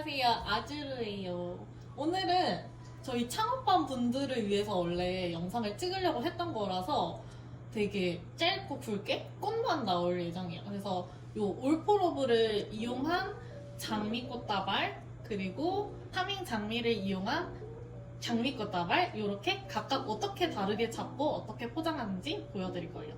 안녕하세요, 아즈르예요. 오늘은 저희 창업반 분들을 위해서 원래 영상을 찍으려고 했던 거라서 되게 짧고 굵게 꽃만 나올 예정이에요. 그래서 요 올포로브를 이용한 장미꽃다발 그리고 타밍 장미를 이용한 장미꽃다발 이렇게 각각 어떻게 다르게 잡고 어떻게 포장하는지 보여드릴 거예요.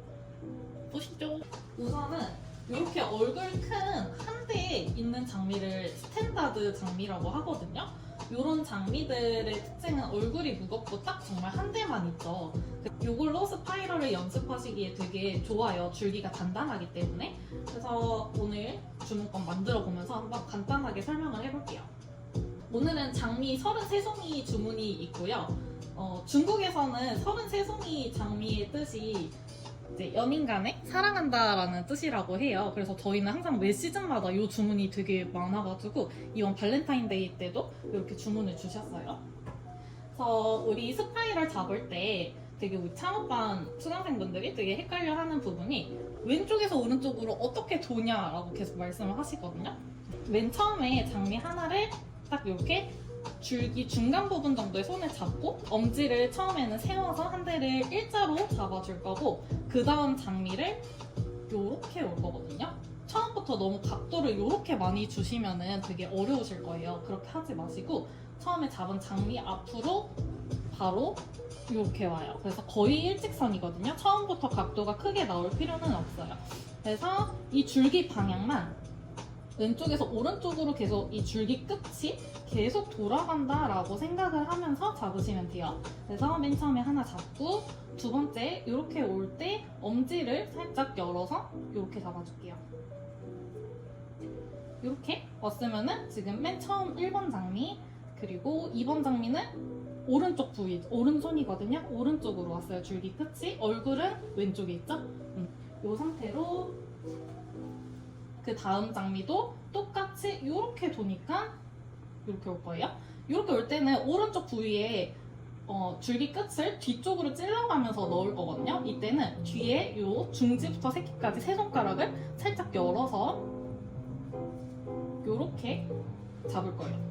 보시죠. 우선은 이렇게 얼굴 큰 한 대에 있는 장미를 스탠다드 장미라고 하거든요. 이런 장미들의 특징은 얼굴이 무겁고 딱 정말 한 대만 있죠. 이걸로 스파이럴을 연습하시기에 되게 좋아요. 줄기가 단단하기 때문에. 그래서 오늘 주문권 만들어 보면서 한번 간단하게 설명을 해볼게요. 오늘은 장미 33송이 주문이 있고요. 중국에서는 33송이 장미의 뜻이 이제 연인 간에 사랑한다라는 뜻이라고 해요. 그래서 저희는 항상 매 시즌마다 이 주문이 되게 많아가지고 이번 발렌타인데이 때도 이렇게 주문을 주셨어요. 그래서 우리 스파이럴 잡을 때 되게 우리 창업반 수강생분들이 되게 헷갈려하는 부분이 왼쪽에서 오른쪽으로 어떻게 도냐라고 계속 말씀을 하시거든요. 맨 처음에 장미 하나를 딱 이렇게 줄기 중간 부분 정도에 손을 잡고 엄지를 처음에는 세워서 한 대를 일자로 잡아줄 거고 그 다음 장미를 요렇게 올 거거든요. 처음부터 너무 각도를 요렇게 많이 주시면은 되게 어려우실 거예요. 그렇게 하지 마시고 처음에 잡은 장미 앞으로 바로 이렇게 와요. 그래서 거의 일직선이거든요. 처음부터 각도가 크게 나올 필요는 없어요. 그래서 이 줄기 방향만 왼쪽에서 오른쪽으로 계속 이 줄기 끝이 계속 돌아간다라고 생각을 하면서 잡으시면 돼요. 그래서 맨 처음에 하나 잡고 두 번째 이렇게 올 때 엄지를 살짝 열어서 이렇게 잡아줄게요. 이렇게 왔으면은 지금 맨 처음 1번 장미 그리고 2번 장미는 오른쪽 부위, 오른손이거든요. 오른쪽으로 왔어요. 줄기 끝이. 얼굴은 왼쪽에 있죠? 이 상태로 그 다음 장미도 똑같이 이렇게 도니까 이렇게 올 거예요. 이렇게 올 때는 오른쪽 부위에 줄기 끝을 뒤쪽으로 찔러가면서 넣을 거거든요. 이때는 뒤에 이 중지부터 새끼까지 세 손가락을 살짝 열어서 이렇게 잡을 거예요.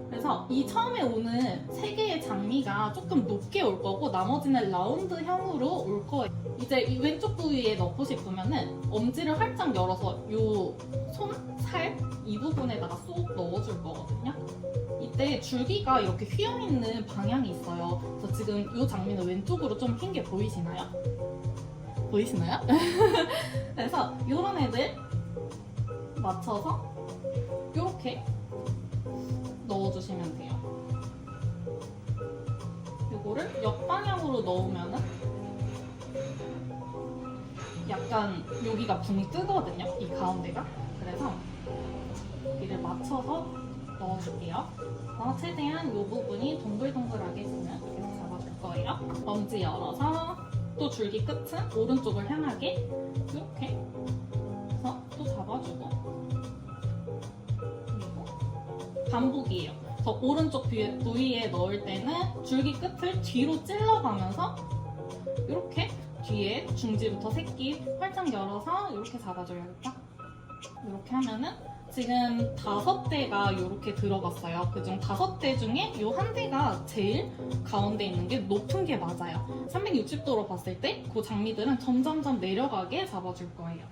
그래서 이 처음에 오는 세 개의 장미가 조금 높게 올 거고 나머지는 라운드형으로 올 거예요. 이제 이 왼쪽 부위에 넣고 싶으면은 엄지를 활짝 열어서 이 손, 살 이 부분에다가 쏙 넣어줄 거거든요. 이때 줄기가 이렇게 휘어있는 방향이 있어요. 그래서 지금 이 장미는 왼쪽으로 좀 흰 게 보이시나요? 보이시나요? 그래서 이런 애들 맞춰서 이렇게 넣어주시면 돼요. 이거를 역방향으로 넣으면은 약간 여기가 붕이 뜨거든요. 이 가운데가. 그래서 여기를 맞춰서 넣어줄게요. 최대한 이 부분이 동글동글하게 있으면 계속 잡아줄 거예요. 엄지 열어서 또 줄기 끝은 오른쪽을 향하게 이렇게 해서 또 잡아주고 그리고 반복이에요. 그래서 오른쪽 부위에 넣을 때는 줄기 끝을 뒤로 찔러가면서 이렇게 뒤에 중지부터 새끼 활짝 열어서 이렇게 잡아줘야겠다. 이렇게 하면은 지금 5대가 이렇게 들어갔어요. 그중 5대 중에 이 한 대가 제일 가운데 있는 게 높은 게 맞아요. 360도로 봤을 때 그 장미들은 점점점 내려가게 잡아줄 거예요.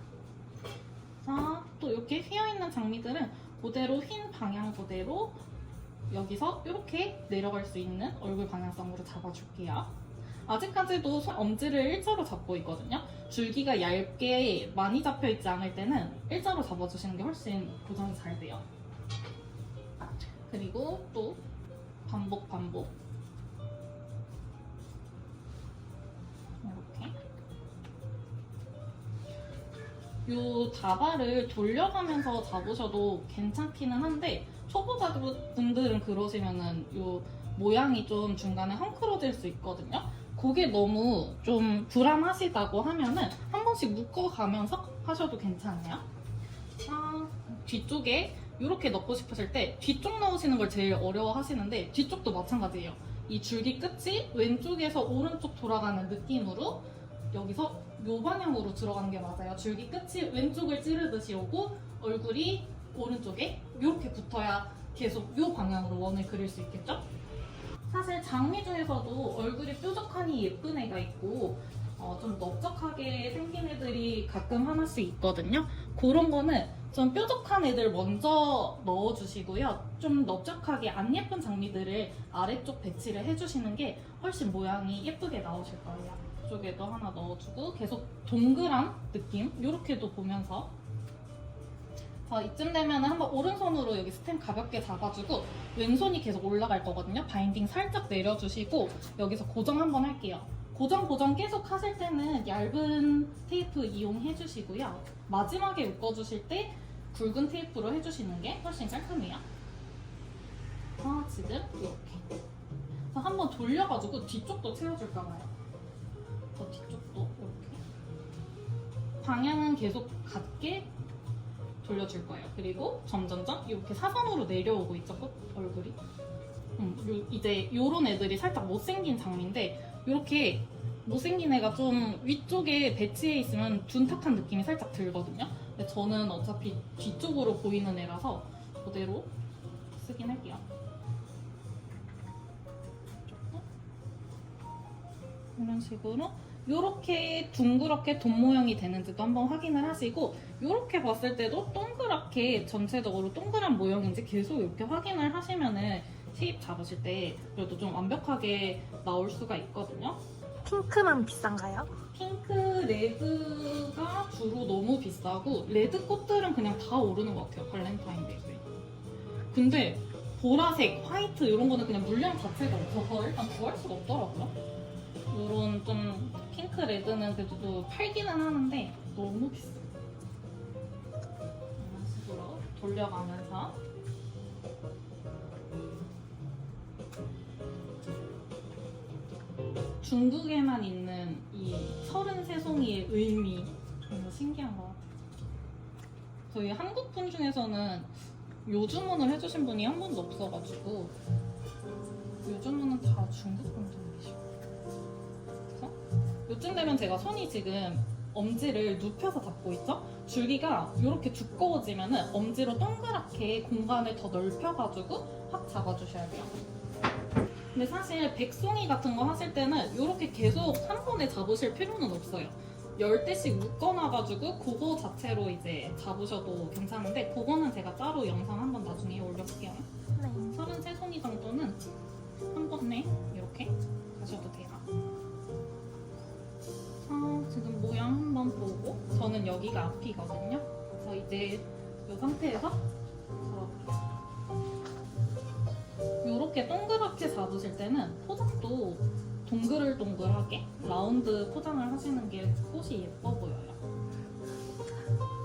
자, 또 이렇게 휘어있는 장미들은 그대로 흰 방향 그대로 여기서 이렇게 내려갈 수 있는 얼굴 방향성으로 잡아줄게요. 아직까지도 엄지를 일자로 잡고 있거든요. 줄기가 얇게 많이 잡혀있지 않을 때는 일자로 잡아주시는 게 훨씬 고정이 잘 돼요. 그리고 또 반복 이렇게 이 다발을 돌려가면서 잡으셔도 괜찮기는 한데 초보자분들은 그러시면은 이 모양이 좀 중간에 헝클어질 수 있거든요. 그게 너무 좀 불안하시다고 하면은 한 번씩 묶어가면서 하셔도 괜찮아요. 뒤쪽에 이렇게 넣고 싶으실 때 뒤쪽 넣으시는 걸 제일 어려워 하시는데 뒤쪽도 마찬가지예요. 이 줄기 끝이 왼쪽에서 오른쪽 돌아가는 느낌으로 여기서 이 방향으로 들어가는 게 맞아요. 줄기 끝이 왼쪽을 찌르듯이 오고 얼굴이 오른쪽에 이렇게 붙어야 계속 이 방향으로 원을 그릴 수 있겠죠? 사실 장미 중에서도 얼굴이 뾰족하니 예쁜 애가 있고 좀 넓적하게 생긴 애들이 가끔 하나씩 있거든요. 그런 거는 좀 뾰족한 애들 먼저 넣어주시고요. 좀 넓적하게 안 예쁜 장미들을 아래쪽 배치를 해주시는 게 훨씬 모양이 예쁘게 나오실 거예요. 이쪽에도 하나 넣어주고 계속 동그란 느낌 이렇게도 보면서 이쯤 되면 한번 오른손으로 여기 스템 가볍게 잡아주고 왼손이 계속 올라갈 거거든요. 바인딩 살짝 내려주시고 여기서 고정 한번 할게요. 고정 계속 하실 때는 얇은 테이프 이용해 주시고요. 마지막에 묶어주실 때 굵은 테이프로 해주시는 게 훨씬 깔끔해요. 지금 이렇게 한번 돌려가지고 뒤쪽도 채워줄까 봐요. 더 뒤쪽도 이렇게 방향은 계속 같게 돌려줄 거예요. 그리고 점점점 이렇게 사선으로 내려오고 있죠, 얼굴이. 이제 이런 애들이 살짝 못생긴 장미인데 이렇게 못생긴 애가 좀 위쪽에 배치해 있으면 둔탁한 느낌이 살짝 들거든요. 근데 저는 어차피 뒤쪽으로 보이는 애라서 그대로 쓰긴 할게요. 이런 식으로 이렇게 둥그렇게 돈 모양이 되는지도 한번 확인을 하시고 이렇게 봤을 때도 동그랗게 전체적으로 동그란 모양인지 계속 이렇게 확인을 하시면은 쉐입 잡으실 때 그래도 좀 완벽하게 나올 수가 있거든요. 핑크만 비싼가요? 핑크, 레드가 주로 너무 비싸고 레드 꽃들은 그냥 다 오르는 것 같아요. 발렌타인데이 때. 근데 보라색, 화이트 이런 거는 그냥 물량 자체가 없어서 일단 구할 수가 없더라고요. 이런 좀 핑크, 레드는 그래도 팔기는 하는데 너무 비싸요. 이런 식으로 돌려가면서 중국에만 있는 이 33송이의 의미 너무 신기한 것 같아요. 저희 한국 분 중에서는 요 주문을 해주신 분이 한 번도 없어가지고 요 주문은 다 중국 분들이시고 그래서 요쯤 되면 제가 손이 지금 엄지를 눕혀서 잡고 있죠? 줄기가 이렇게 두꺼워지면은 엄지로 동그랗게 공간을 더 넓혀가지고 확 잡아주셔야 돼요. 근데 사실 백송이 같은 거 하실 때는 이렇게 계속 한 번에 잡으실 필요는 없어요. 10대씩 묶어놔가지고 그거 자체로 이제 잡으셔도 괜찮은데 그거는 제가 따로 영상 한번 나중에 올려볼게요. 네. 33송이 정도는 한 번에 이렇게 가셔도 돼요. 지금 모양 한번 보고 저는 여기가 앞이거든요. 그래서 이제 이 상태에서 잡아볼게요. 이렇게 동그랗게 잡으실 때는 포장도 동글동글하게 라운드 포장을 하시는 게 꽃이 예뻐 보여요.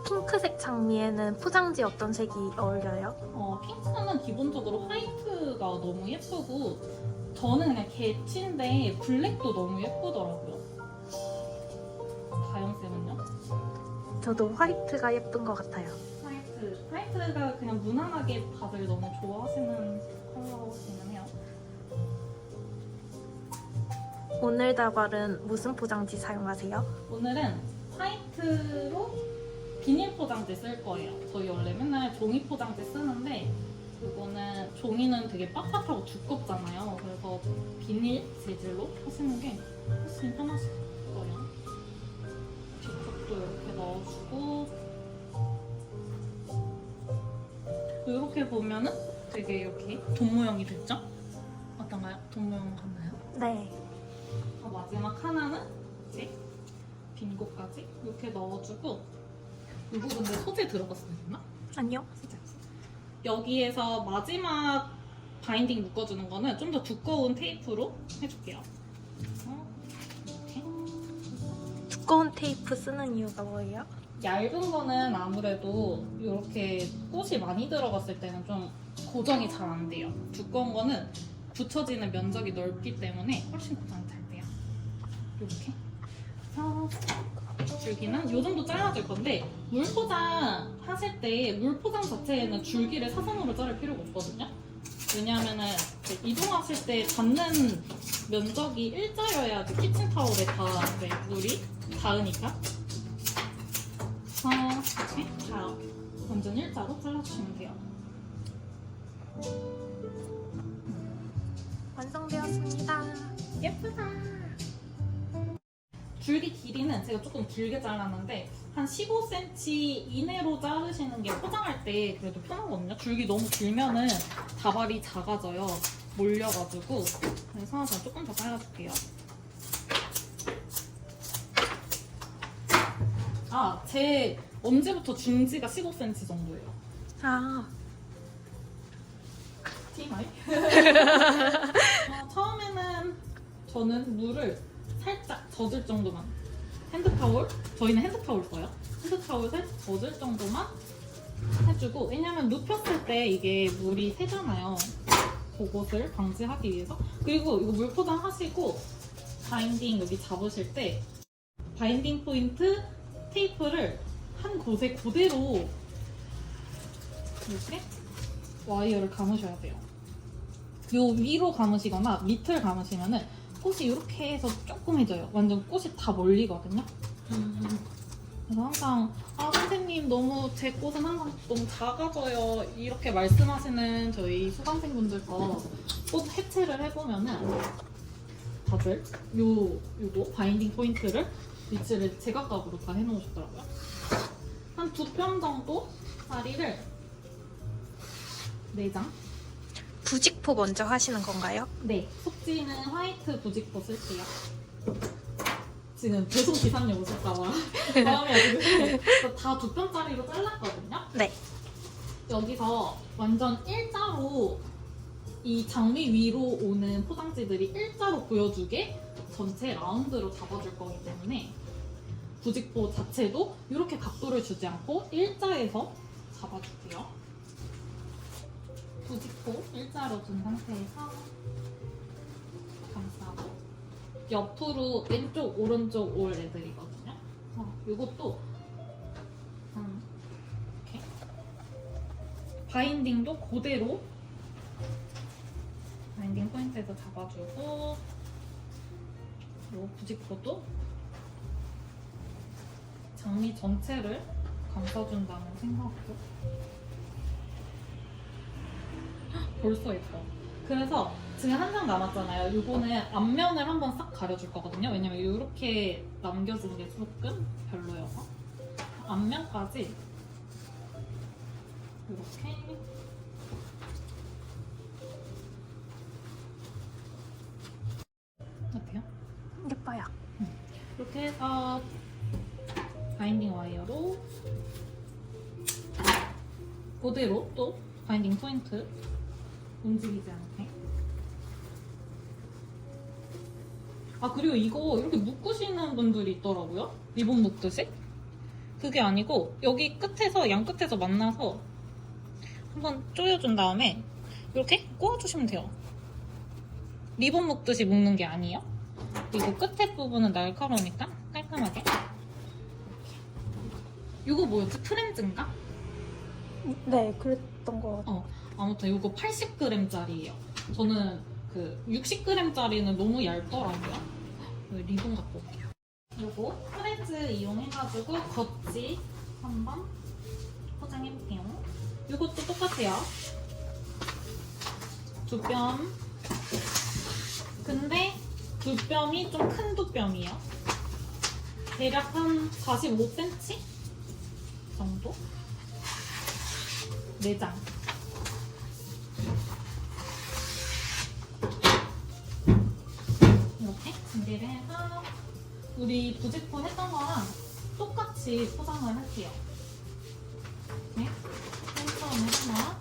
핑크색 장미에는 포장지 어떤 색이 어울려요? 핑크는 기본적으로 화이트가 너무 예쁘고 저는 그냥 개치인데 블랙도 너무 예쁘더라고요. 다영쌤은요? 저도 화이트가 예쁜 것 같아요. 화이트가 그냥 무난하게 다들 너무 좋아하시는 컬러기는 해요. 오늘 다발은 무슨 포장지 사용하세요? 오늘은 화이트로 비닐 포장지 쓸 거예요. 저희 원래 맨날 종이 포장지 쓰는데 이거는 종이는 되게 빳빳하고 두껍잖아요. 그래서 비닐 재질로 하시는 게 훨씬 편하실 거예요. 뒤쪽도 이렇게 넣어주고 이렇게 보면은 되게 이렇게 돈 모양이 됐죠? 어떤가요? 돈 모양 같나요? 네. 마지막 하나는 이제 빈 곳까지 이렇게 넣어주고 이 부분도 소재 들어갔어야 했나? 아니요. 소재 없어. 여기에서 마지막 바인딩 묶어주는 거는 좀 더 두꺼운 테이프로 해줄게요. 이렇게. 두꺼운 테이프 쓰는 이유가 뭐예요? 얇은 거는 아무래도 이렇게 꽃이 많이 들어갔을 때는 좀 고정이 잘 안 돼요. 두꺼운 거는 붙여지는 면적이 넓기 때문에 훨씬 고정이 잘 돼요. 이렇게 해서 줄기는 이 정도 잘라줄 건데 물 포장 하실 때 물 포장 자체에는 줄기를 사선으로 자를 필요가 없거든요. 왜냐하면은 이동하실 때 닿는 면적이 일자여야지 키친타올에 다 물이 닿으니까. 이렇게 다 완전 일자로 잘라주시면 돼요. 완성되었습니다. 예쁘다. 줄기 길이는 제가 조금 길게 잘랐는데 한 15cm 이내로 자르시는 게 포장할 때 그래도 편하거든요. 줄기 너무 길면은 다발이 작아져요. 몰려가지고. 그래서 저는 조금 더 잘라줄게요. 아, 제 언제부터 중지가 15cm 정도예요. 아, TMI? 처음에는 저는 물을 살짝 젖을 정도만 핸드타올? 저희는 핸드타올 써요. 핸드타올 살짝 젖을 정도만 해주고, 왜냐면 눕혔을 때 이게 물이 새잖아요. 그것을 방지하기 위해서. 그리고 이거 물 포장하시고 바인딩 여기 잡으실 때 바인딩 포인트 테이프를 한 곳에 그대로 이렇게 와이어를 감으셔야 돼요. 요 위로 감으시거나 밑을 감으시면은 꽃이 이렇게 해서 조그매져요. 완전 꽃이 다 몰리거든요. 그래서 항상 선생님 너무 제 꽃은 항상 너무 작아져요 이렇게 말씀하시는 저희 수강생분들과 꽃 해체를 해보면은 다들 요거 바인딩 포인트를 위치를 제각각으로 다 해놓으셨더라고요. 한 2편 정도 다리를 4장. 부직포 먼저 하시는 건가요? 네, 속지는 화이트 부직포 쓸게요. 지금 배송 기사님 오실까봐 마음이 아프고 다 2편짜리로 잘랐거든요. 네. 여기서 완전 일자로 이 장미 위로 오는 포장지들이 일자로 보여주게 전체 라운드로 잡아줄 거기 때문에 부직포 자체도 이렇게 각도를 주지 않고 일자에서 잡아줄게요. 부직포 일자로 둔 상태에서 감싸고 옆으로 왼쪽 오른쪽 올 애들이거든요. 이것도 이렇게 바인딩도 그대로 바인딩 포인트에서 잡아주고 요 부직포도 장미 전체를 감싸준다는 생각으로 벌써 예뻐. 그래서 지금 한 장 남았잖아요. 이거는 앞면을 한번 싹 가려줄 거거든요. 왜냐면 이렇게 남겨진 게 조금 별로여서 앞면까지 이렇게 어때요? 예뻐요. 이렇게 해서 바인딩 와이어로 그대로 또 바인딩 포인트 움직이지 않게. 아, 그리고 이거 이렇게 묶으시는 분들이 있더라고요. 리본 묶듯이. 그게 아니고 여기 끝에서 양 끝에서 만나서 한번 조여준 다음에 이렇게 꼬아주시면 돼요. 리본 묶듯이 묶는 게 아니에요. 그리고 끝에 부분은 날카로우니까 깔끔하게. 이거 뭐였지? 프렌즈인가? 네, 그랬던 거 같아요. 아무튼 이거 80g짜리예요. 저는 그 60g짜리는 너무 얇더라고요. 리본 갖고 올게요. 이거 프렌즈 이용해가지고 겉지 한번 포장해볼게요. 이것도 똑같아요. 2뼘. 근데 2뼘이 좀 큰 2뼘이에요. 대략 한 45cm 정도? 4장. 이렇게 준비를 해서 우리 부직포 했던 거랑 똑같이 포장을 할게요. 이렇게 맨 처음에 하나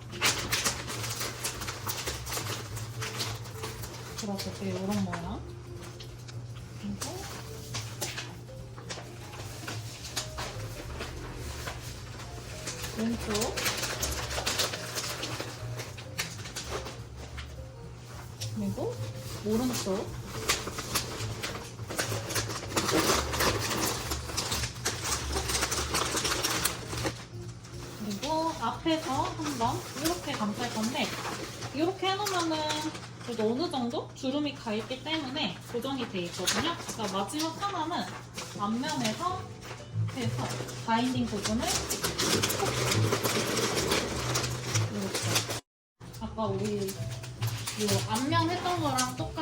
들었을 때 이런 모양. 그리고 왼쪽 그리고 오른쪽 그리고 앞에서 한번 이렇게 감쌀 건데 이렇게 해놓으면은 그래도 어느 정도 주름이 가 있기 때문에 고정이 돼 있거든요. 그러니까 마지막 하나는 앞면에서 이렇게 해서 바인딩 부분을 이렇게 아까 우리 이 앞면 했던 거랑 똑같이